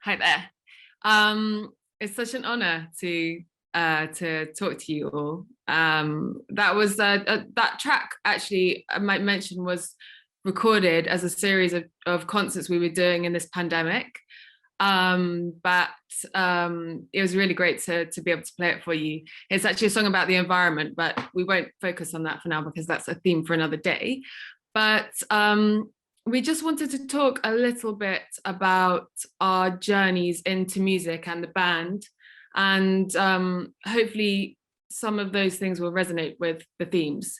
Hi there. It's such an honor to talk to you all. That track actually I might mention was recorded as a series of concerts we were doing in this pandemic. But it was really great to be able to play it for you. It's actually a song about the environment, but we won't focus on that for now because that's a theme for another day. But we just wanted to talk a little bit about our journeys into music and the band, and hopefully some of those things will resonate with the themes.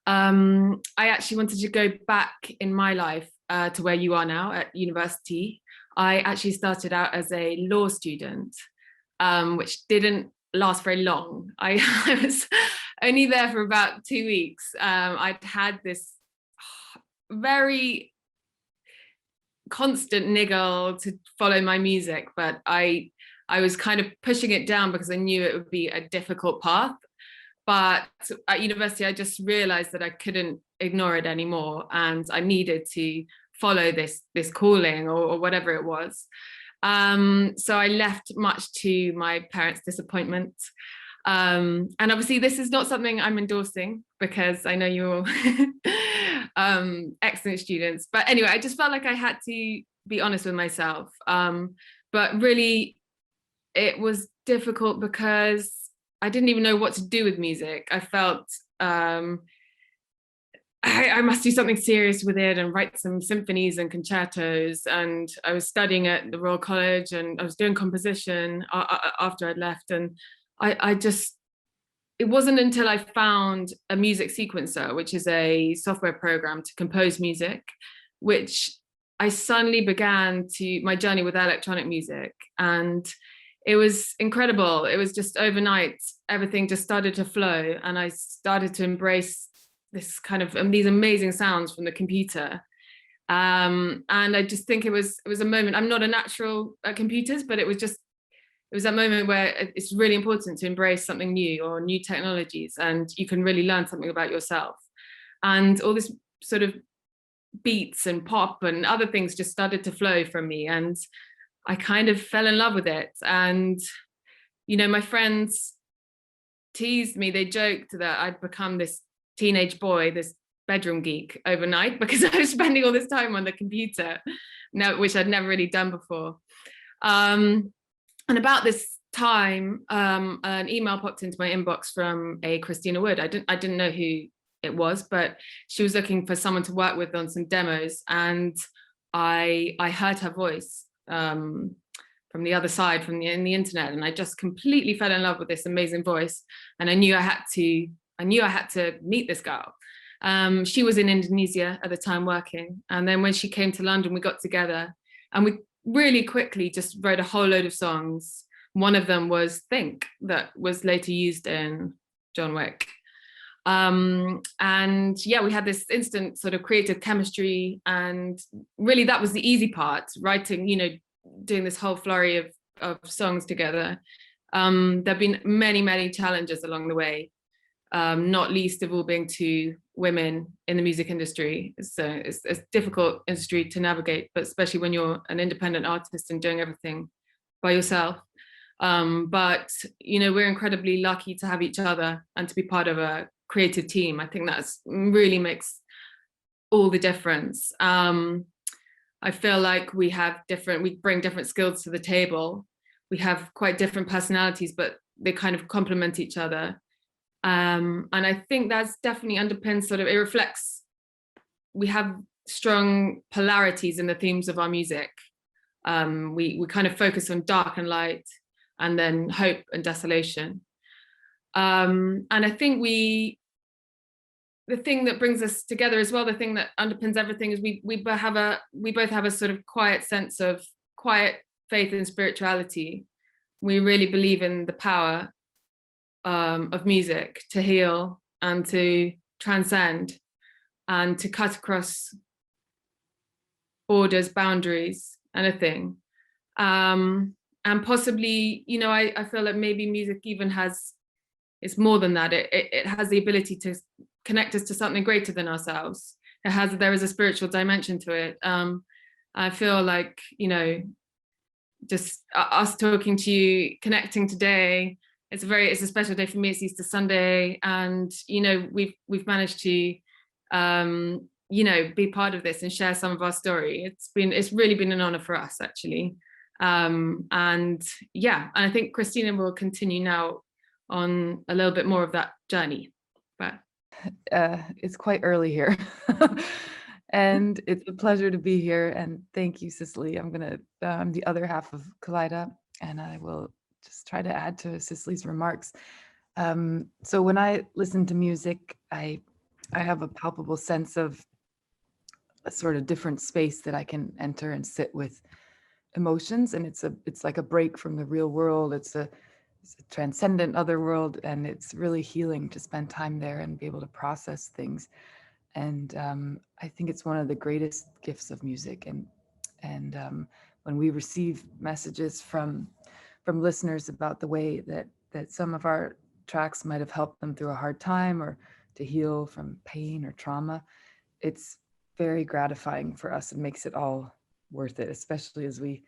I actually wanted to go back in my life to where you are now at university. I actually started out as a law student, which didn't last very long. I was only there for about 2 weeks. I'd had this very constant niggle to follow my music, but I was kind of pushing it down because I knew it would be a difficult path. But at university, I just realized that I couldn't ignore it anymore, and I needed to follow this calling or whatever it was. So I left, much to my parents' disappointment. And obviously this is not something I'm endorsing because I know you're excellent students. But anyway, I just felt like I had to be honest with myself. But really, it was difficult because I didn't even know what to do with music. I felt I must do something serious with it and write some symphonies and concertos. And I was studying at the Royal College and I was doing composition after I'd left. And I just, it wasn't until I found a music sequencer, which is a software program to compose music, which I suddenly began my journey with electronic music. And it was incredible. It was just overnight, everything just started to flow, and I started to embrace this kind of these amazing sounds from the computer. And I just think it was a moment. I'm not a natural at computers, but it was that moment where it's really important to embrace something new or new technologies, and you can really learn something about yourself. And all this sort of beats and pop and other things just started to flow from me, and I kind of fell in love with it. And my friends teased me, they joked that I'd become this teenage boy, this bedroom geek overnight, because I was spending all this time on the computer, which I'd never really done before. And about this time, an email popped into my inbox from a Christina Wood. I didn't know who it was, but she was looking for someone to work with on some demos, and I heard her voice from the other side, in the internet, and I just completely fell in love with this amazing voice. And I knew I had to meet this girl. She was in Indonesia at the time working, and then when she came to London, we got together, and we really quickly just wrote a whole load of songs. One of them was Think, that was later used in John Wick. And yeah, we had this instant sort of creative chemistry, and really that was the easy part, writing, doing this whole flurry of songs together. There've been many challenges along the way, not least of all being two women in the music industry. So it's a difficult industry to navigate, but especially when you're an independent artist and doing everything by yourself. But we're incredibly lucky to have each other and to be part of a creative team. I think that's really makes all the difference. I feel like we bring different skills to the table. We have quite different personalities, but they kind of complement each other. And I think that's definitely underpins it reflects, we have strong polarities in the themes of our music. We kind of focus on dark and light, and then hope and desolation. And I think the thing that brings us together as well, the thing that underpins everything, is we both have a sort of quiet sense of quiet faith and spirituality. We really believe in the power of music to heal and to transcend and to cut across borders, boundaries, anything. And possibly, I feel like maybe music even it's more than that. It has the ability to connect us to something greater than ourselves. There is a spiritual dimension to it. I feel like, just us talking to you, connecting today. It's a special day for me. It's Easter Sunday, and we've managed to be part of this and share some of our story. It's really been an honor for us, actually. And yeah, and I think Christina will continue now on a little bit more of that journey. But it's quite early here. And it's a pleasure to be here. And thank you, Cicely. I'm the other half of Kaleida, and I will just try to add to Cicely's remarks. So when I listen to music, I have a palpable sense of a sort of different space that I can enter and sit with emotions. And it's like a break from the real world. It's a transcendent other world, and it's really healing to spend time there and be able to process things. And I think it's one of the greatest gifts of music. And when we receive messages from listeners about the way that some of our tracks might have helped them through a hard time or to heal from pain or trauma, it's very gratifying for us and makes it all worth it, especially as we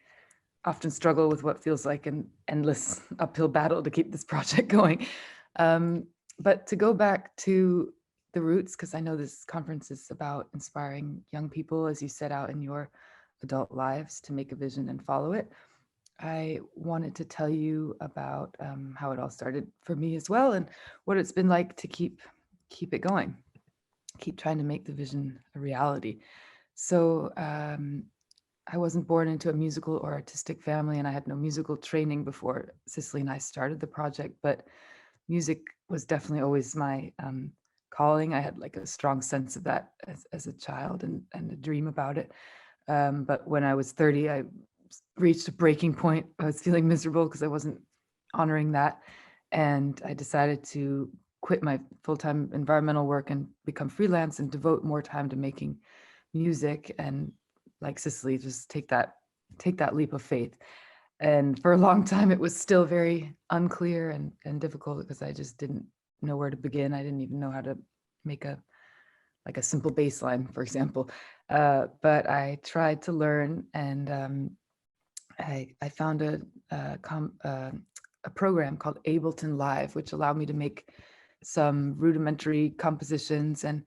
often struggle with what feels like an endless uphill battle to keep this project going. But to go back to the roots, because I know this conference is about inspiring young people as you set out in your adult lives to make a vision and follow it. I wanted to tell you about how it all started for me as well, and what it's been like to keep it going, keep trying to make the vision a reality. So I wasn't born into a musical or artistic family, and I had no musical training before Cicely and I started the project, but music was definitely always my calling. I had like a strong sense of that as a child, and a dream about it. But when I was 30, I reached a breaking point. I was feeling miserable because I wasn't honoring that. And I decided to quit my full-time environmental work and become freelance and devote more time to making music. And like Cicely, just take that leap of faith. And for a long time, it was still very unclear and difficult because I just didn't know where to begin. I didn't even know how to make a simple bass line, for example. But I tried to learn, and I found a program called Ableton Live, which allowed me to make some rudimentary compositions. And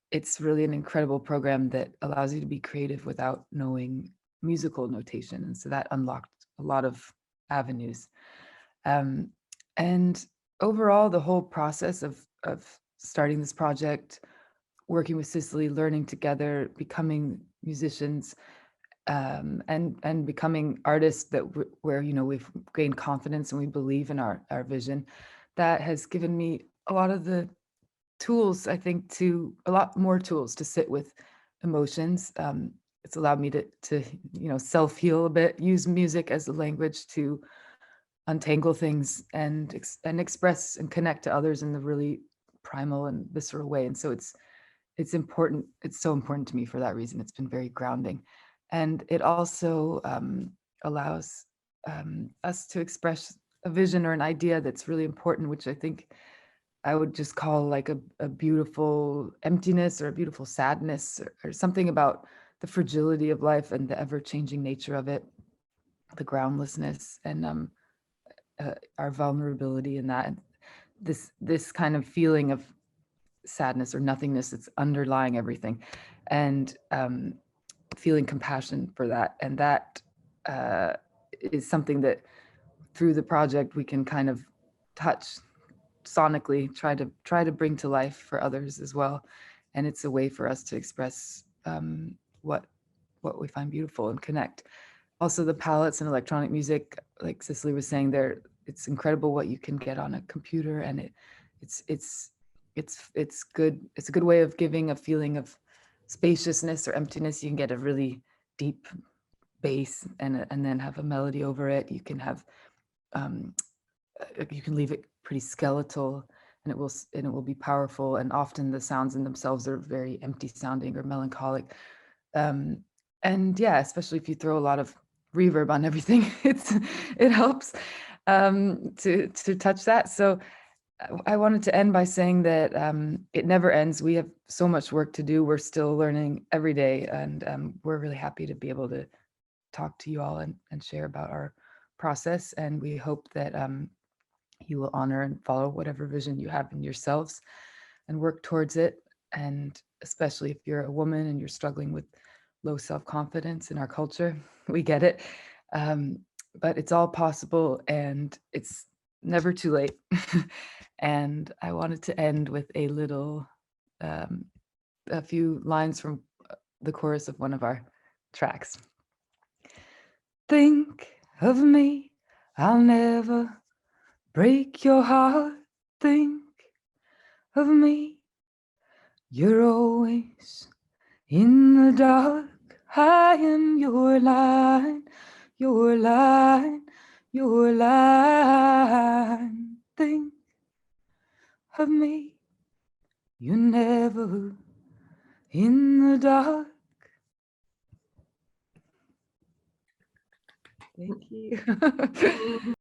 it's really an incredible program that allows you to be creative without knowing musical notation. And so that unlocked a lot of avenues. And overall, the whole process of starting this project, working with Cicely, learning together, becoming musicians, and becoming artists where we've gained confidence and we believe in our vision, that has given me a lot of the tools, I think, a lot more tools to sit with emotions. It's allowed me to self-heal a bit, use music as a language to untangle things and express and connect to others in the really primal and visceral way. And so it's important. It's so important to me for that reason. It's been very grounding. And it also allows us to express a vision or an idea that's really important, which I think I would just call like a beautiful emptiness or a beautiful sadness, or something about the fragility of life and the ever-changing nature of it, the groundlessness, and our vulnerability in that. This kind of feeling of sadness or nothingness that's underlying everything, and feeling compassion for that. And that is something that through the project we can kind of touch sonically, try to bring to life for others as well. And it's a way for us to express what we find beautiful and connect. Also, the palettes in electronic music, like Cicely was saying there, it's incredible what you can get on a computer, and it's good. It's a good way of giving a feeling of spaciousness or emptiness. You can get a really deep bass and then have a melody over it. You can have you can leave it pretty skeletal, and it will be powerful. And often the sounds in themselves are very empty sounding or melancholic. And yeah, especially if you throw a lot of reverb on everything, it helps to touch that. So I wanted to end by saying that it never ends. We have so much work to do. We're still learning every day, and we're really happy to be able to talk to you all and share about our process. And we hope that you will honor and follow whatever vision you have in yourselves and work towards it. And especially if you're a woman and you're struggling with low self-confidence in our culture, we get it. But it's all possible and it's never too late. And I wanted to end with a little, a few lines from the chorus of one of our tracks. Think of me, I'll never break your heart. Think of me, you're always in the dark. I am your line, your line, your line. Think of me, you're never in the dark. Thank you.